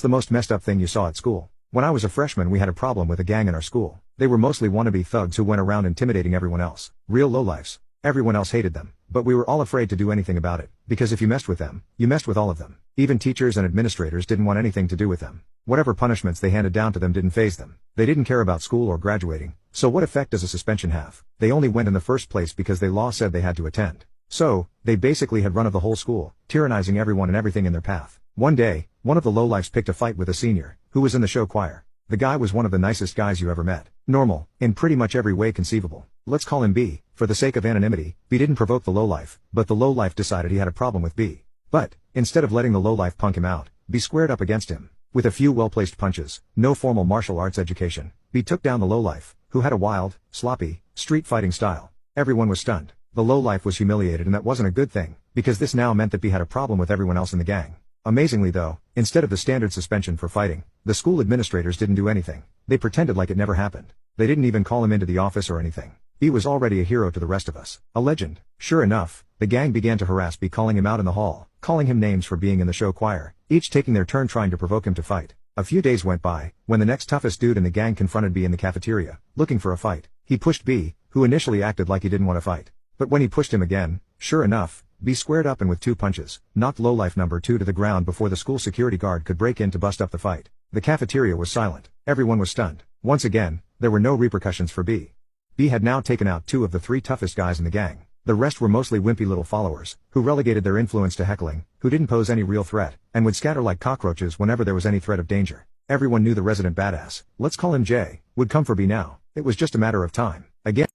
the most messed up thing you saw at school? When I was a freshman we had a problem with a gang in our school. They were mostly wannabe thugs who went around intimidating everyone else. Real lowlifes. Everyone else hated them, but we were all afraid to do anything about it, because if you messed with them, you messed with all of them. Even teachers and administrators didn't want anything to do with them. Whatever punishments they handed down to them didn't faze them. They didn't care about school or graduating, so what effect does a suspension have? They only went in the first place because the law said they had to attend. So, they basically had run of the whole school, tyrannizing everyone and everything in their path. One day, one of the lowlifes picked a fight with a senior, who was in the show choir. The guy was one of the nicest guys you ever met. Normal, in pretty much every way conceivable. Let's call him B, for the sake of anonymity. B didn't provoke the lowlife, but the lowlife decided he had a problem with B. But, instead of letting the lowlife punk him out, B squared up against him. With a few well-placed punches, no formal martial arts education, B took down the lowlife, who had a wild, sloppy, street fighting style. Everyone was stunned. The lowlife was humiliated, and that wasn't a good thing, because this now meant that B had a problem with everyone else in the gang. Amazingly though, instead of the standard suspension for fighting, the school administrators didn't do anything. They pretended like it never happened. They didn't even call him into the office or anything. B was already a hero to the rest of us. A legend. Sure enough, the gang began to harass B, calling him out in the hall, calling him names for being in the show choir, each taking their turn trying to provoke him to fight. A few days went by, when the next toughest dude in the gang confronted B in the cafeteria, looking for a fight. He pushed B, who initially acted like he didn't want to fight. But when he pushed him again, sure enough, B squared up and with 2 punches, knocked lowlife number 2 to the ground before the school security guard could break in to bust up the fight. The cafeteria was silent. Everyone was stunned. Once again, there were no repercussions for B. B had now taken out 2 of the 3 toughest guys in the gang. The rest were mostly wimpy little followers, who relegated their influence to heckling, who didn't pose any real threat, and would scatter like cockroaches whenever there was any threat of danger. Everyone knew the resident badass, let's call him J, would come for B now. It was just a matter of time. Again.